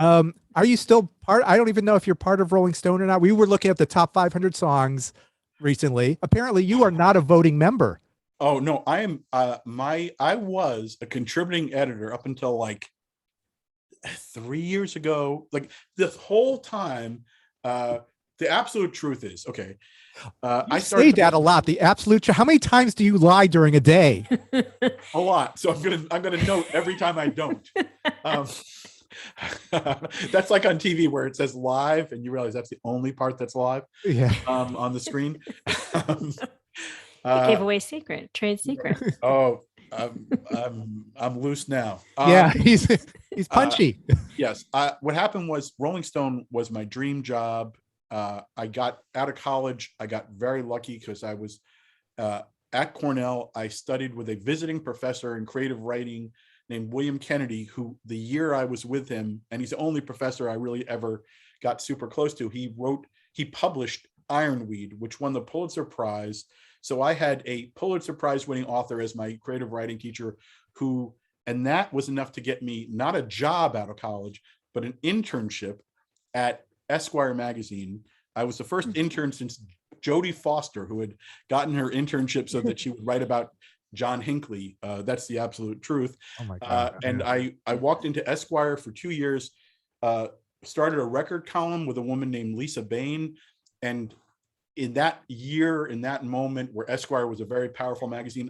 Are you still part? I don't even know if you're part of Rolling Stone or not. We were looking at the top 500 songs recently. Apparently, you are not a voting member. Oh no, I am I was a contributing editor up until like 3 years ago. Like this whole time, the absolute truth is, okay. You I say started that a lot. The absolute. How many times do you lie during a day? a lot, so I'm gonna note every time I don't. Um, that's like on TV where it says live, and you realize that's the only part that's live Yeah. on the screen. um, Gave away secret, trade secret. oh, I'm loose now. Yeah. He's punchy. Yes. What happened was Rolling Stone was my dream job. I got out of college. I got very lucky because I was at Cornell. I studied with a visiting professor in creative writing named William Kennedy, who the year I was with him, and he's the only professor I really ever got super close to, he published Ironweed, which won the Pulitzer Prize. So I had a Pulitzer Prize winning author as my creative writing teacher and that was enough to get me not a job out of college, but an internship at Esquire magazine. I was the first intern since Jodie Foster, who had gotten her internship so that she would write about John Hinckley. That's the absolute truth. Oh my God. And I walked into Esquire for 2 years, started a record column with a woman named Lisa Bain. And in that year, in that moment where Esquire was a very powerful magazine,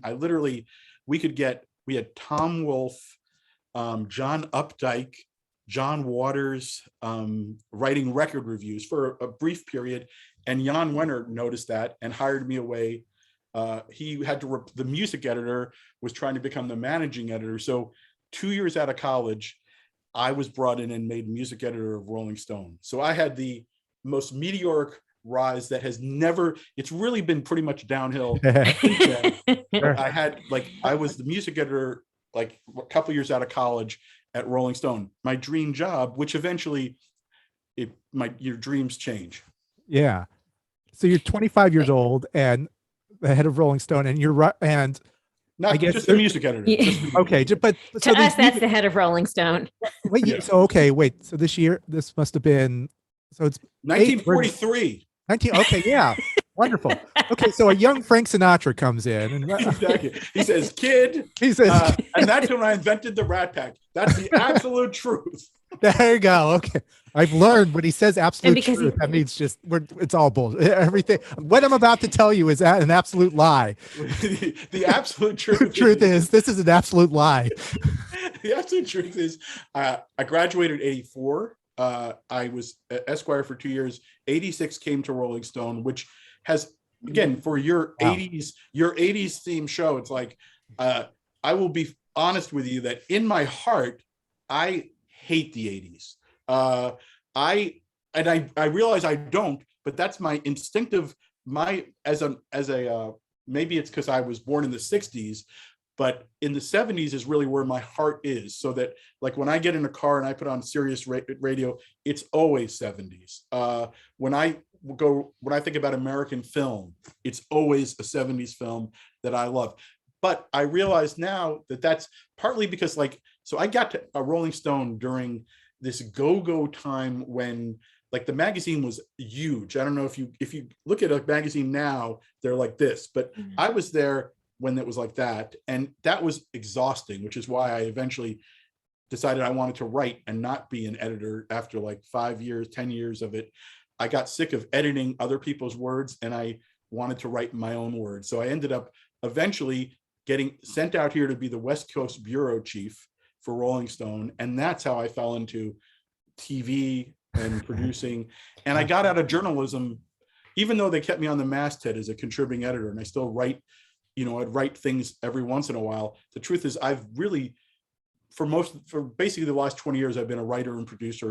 we had Tom Wolfe, John Updike, John Waters writing record reviews for a brief period. And Jan Wenner noticed that and hired me away. He had the music editor was trying to become the managing editor. So 2 years out of college, I was brought in and made music editor of Rolling Stone. So I had the most meteoric rise that it's really been pretty much downhill. I was the music editor like a couple years out of college at Rolling Stone, my dream job, which eventually your dreams change. Yeah. So you're 25 years old and the head of Rolling Stone, and you're right. And not just the music editor. Yeah. Okay, but to us, that's the head of Rolling Stone. Wait, yeah. So this must have been. So it's 1943. Okay, yeah, wonderful. Okay, so a young Frank Sinatra comes in, and exactly. He says, "Kid," and that's when I invented the Rat Pack. That's the absolute truth. There you go. Okay, I've learned when he says absolute truth, that means it's all bullshit. Everything. What I'm about to tell you is an absolute lie. The absolute truth. Truth is, this is an absolute lie. The absolute truth is, I graduated in '84. I was at Esquire for 2 years. '86 came to Rolling Stone, which has, again, for your 80s theme show, it's like, I will be honest with you that in my heart, I hate the '80s. I realize I don't, but that's my instinctive, maybe it's because I was born in the '60s, but in the '70s is really where my heart is. So that, like, when I get in a car and I put on Sirius radio, it's always '70s. When I think about American film, it's always a '70s film that I love. But I realize now that that's partly because, so I got to a Rolling Stone during this go-go time when, the magazine was huge. I don't know if you look at a magazine now, they're like this, but I was there when it was like that, and that was exhausting, which is why I eventually decided I wanted to write and not be an editor. After 5 years, 10 years of it, I got sick of editing other people's words, and I wanted to write my own words. So I ended up eventually getting sent out here to be the West Coast bureau chief for Rolling Stone. And that's how I fell into TV and producing. And I got out of journalism, even though they kept me on the masthead as a contributing editor, and I still write, I'd write things every once in a while. The truth is, I've really, for basically the last 20 years, I've been a writer and producer